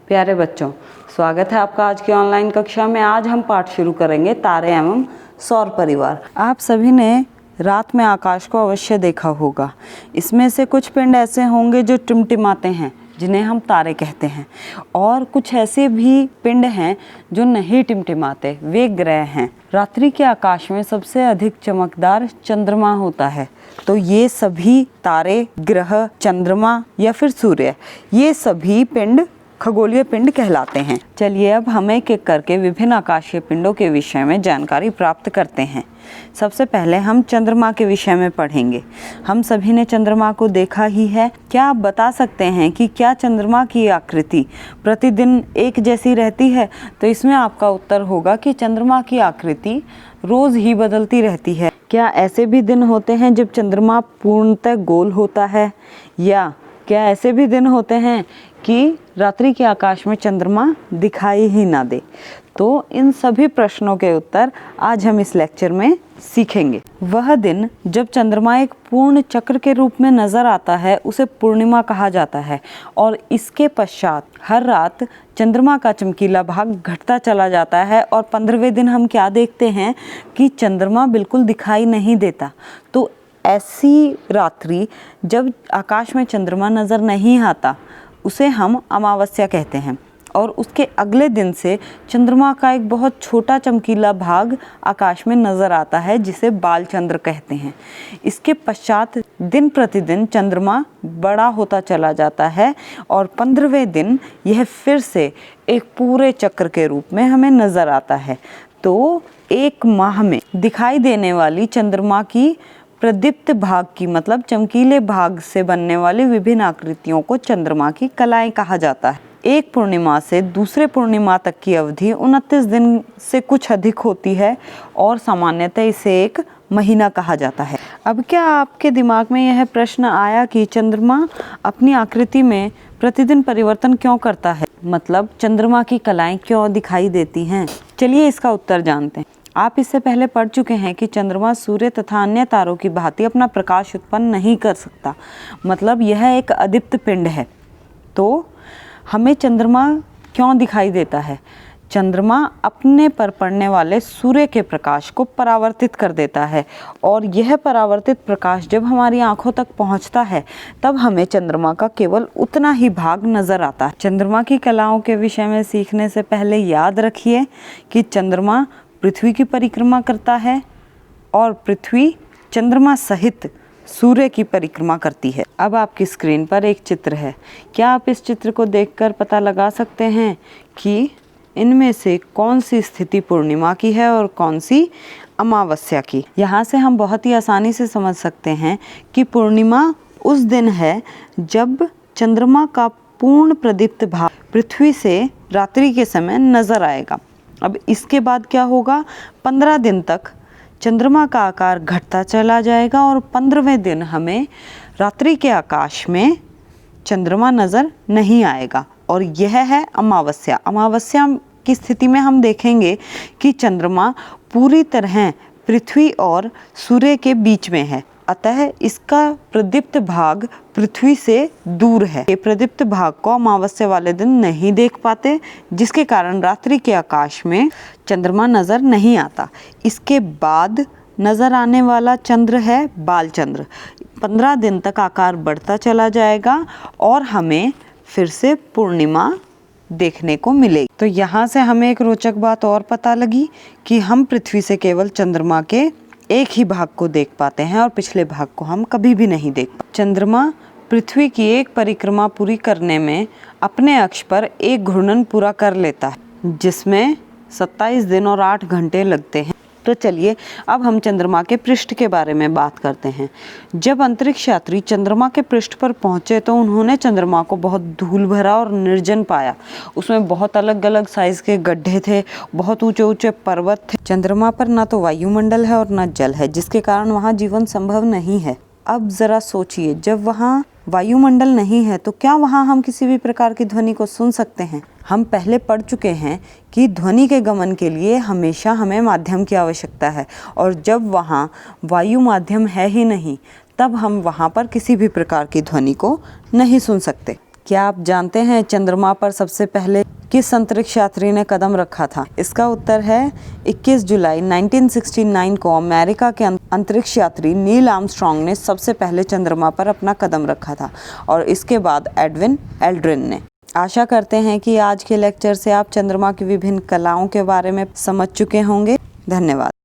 प्यारे बच्चों, स्वागत है आपका आज की ऑनलाइन कक्षा में। आज हम पाठ शुरू करेंगे तारे एवं सौर परिवार। आप सभी ने रात में आकाश को अवश्य देखा होगा। इसमें से कुछ पिंड ऐसे होंगे जो टिमटिमाते हैं, जिन्हें हम तारे कहते हैं, और कुछ ऐसे भी पिंड हैं जो नहीं टिमटिमाते, वे ग्रह हैं। रात्रि के आकाश में सबसे अधिक चमकदार चंद्रमा होता है। तो ये सभी तारे, ग्रह, चंद्रमा या फिर सूर्य, ये सभी पिंड खगोलीय पिंड कहलाते हैं। चलिए अब हम एक एक करके विभिन्न आकाशीय पिंडों के विषय में जानकारी प्राप्त करते हैं। सबसे पहले हम चंद्रमा के विषय में पढ़ेंगे। हम सभी ने चंद्रमा को देखा ही है। क्या आप बता सकते हैं कि क्या चंद्रमा की आकृति प्रतिदिन एक जैसी रहती है? तो इसमें आपका उत्तर होगा कि चंद्रमा की आकृति रोज ही बदलती रहती है। क्या ऐसे भी दिन होते हैं जब चंद्रमा पूर्णतः गोल होता है, या क्या ऐसे भी दिन होते हैं कि रात्रि के आकाश में चंद्रमा दिखाई ही ना दे? तो इन सभी प्रश्नों के उत्तर आज हम इस लेक्चर में सीखेंगे। वह दिन जब चंद्रमा एक पूर्ण चक्र के रूप में नजर आता है उसे पूर्णिमा कहा जाता है, और इसके पश्चात हर रात चंद्रमा का चमकीला भाग घटता चला जाता है और 15वें दिन हम क्या देखते हैं कि चंद्रमा बिल्कुल दिखाई नहीं देता। तो ऐसी रात्रि जब आकाश में चंद्रमा नज़र नहीं आता उसे हम अमावस्या कहते हैं, और उसके अगले दिन से चंद्रमा का एक बहुत छोटा चमकीला भाग आकाश में नज़र आता है जिसे बालचंद्र कहते हैं। इसके पश्चात दिन प्रतिदिन चंद्रमा बड़ा होता चला जाता है और 15वें दिन यह फिर से एक पूरे चक्र के रूप में हमें नज़र आता है। तो एक माह में दिखाई देने वाली चंद्रमा की प्रदीप्त भाग की, मतलब चमकीले भाग से बनने वाली विभिन्न आकृतियों को चंद्रमा की कलाएं कहा जाता है। एक पूर्णिमा से दूसरे पूर्णिमा तक की अवधि 29 दिन से कुछ अधिक होती है और सामान्यतः इसे एक महीना कहा जाता है। अब क्या आपके दिमाग में यह प्रश्न आया कि चंद्रमा अपनी आकृति में प्रतिदिन परिवर्तन क्यों करता है, मतलब चंद्रमा की कलाएं क्यों दिखाई देती हैं? चलिए इसका उत्तर जानते हैं। आप इससे पहले पढ़ चुके हैं कि चंद्रमा सूर्य तथा अन्य तारों की भांति अपना प्रकाश उत्पन्न नहीं कर सकता, मतलब यह एक अदीप्त पिंड है। तो हमें चंद्रमा क्यों दिखाई देता है? चंद्रमा अपने पर पड़ने वाले सूर्य के प्रकाश को परावर्तित कर देता है, और यह परावर्तित प्रकाश जब हमारी आंखों तक पहुंचता है तब हमें चंद्रमा का केवल उतना ही भाग नजर आता है। चंद्रमा की कलाओं के विषय में सीखने से पहले याद रखिए कि चंद्रमा पृथ्वी की परिक्रमा करता है और पृथ्वी चंद्रमा सहित सूर्य की परिक्रमा करती है। अब आपकी स्क्रीन पर एक चित्र है। क्या आप इस चित्र को देखकर पता लगा सकते हैं कि इनमें से कौन सी स्थिति पूर्णिमा की है और कौन सी अमावस्या की? यहाँ से हम बहुत ही आसानी से समझ सकते हैं कि पूर्णिमा उस दिन है जब चंद्रमा का पूर्ण प्रदीप्त भाग पृथ्वी से रात्रि के समय नजर आएगा। अब इसके बाद क्या होगा? 15 दिन तक चंद्रमा का आकार घटता चला जाएगा और 15वें दिन हमें रात्रि के आकाश में चंद्रमा नज़र नहीं आएगा, और यह है अमावस्या। अमावस्या की स्थिति में हम देखेंगे कि चंद्रमा पूरी तरह पृथ्वी और सूर्य के बीच में है, अतः इसका प्रदीप्त भाग पृथ्वी से दूर है। ये प्रदीप्त भाग को अमावस्या वाले दिन नहीं देख पाते, जिसके कारण रात्रि के आकाश में चंद्रमा नज़र नहीं आता। इसके बाद नज़र आने वाला चंद्र है बालचंद्र। 15 दिन तक आकार बढ़ता चला जाएगा और हमें फिर से पूर्णिमा देखने को मिलेगी। तो यहाँ से हमें एक रोचक बात और पता लगी कि हम पृथ्वी से केवल चंद्रमा के एक ही भाग को देख पाते हैं और पिछले भाग को हम कभी भी नहीं देख पाते। चंद्रमा पृथ्वी की एक परिक्रमा पूरी करने में अपने अक्ष पर एक घूर्णन पूरा कर लेता है, जिसमें 27 दिन और 8 घंटे लगते हैं। तो चलिए अब हम चंद्रमा के पृष्ठ के बारे में बात करते हैं। जब अंतरिक्ष यात्री चंद्रमा के पृष्ठ पर पहुंचे तो उन्होंने चंद्रमा को बहुत धूल भरा और निर्जन पाया। उसमें बहुत अलग अलग साइज के गड्ढे थे, बहुत ऊंचे ऊंचे पर्वत थे। चंद्रमा पर ना तो वायुमंडल है और ना जल है, जिसके कारण वहाँ जीवन संभव नहीं है। अब जरा सोचिए, जब वहाँ वायुमंडल नहीं है तो क्या वहाँ हम किसी भी प्रकार की ध्वनि को सुन सकते हैं? हम पहले पढ़ चुके हैं कि ध्वनि के गमन के लिए हमेशा हमें माध्यम की आवश्यकता है, और जब वहाँ वायु माध्यम है ही नहीं तब हम वहाँ पर किसी भी प्रकार की ध्वनि को नहीं सुन सकते। क्या आप जानते हैं चंद्रमा पर सबसे पहले किस अंतरिक्ष यात्री ने कदम रखा था? इसका उत्तर है 21 जुलाई 1969 को अमेरिका के अंतरिक्ष यात्री नील आर्मस्ट्रॉन्ग ने सबसे पहले चंद्रमा पर अपना कदम रखा था और इसके बाद एडविन एल्ड्रिन ने। आशा करते हैं कि आज के लेक्चर से आप चंद्रमा की विभिन्न कलाओं के बारे में समझ चुके होंगे। धन्यवाद।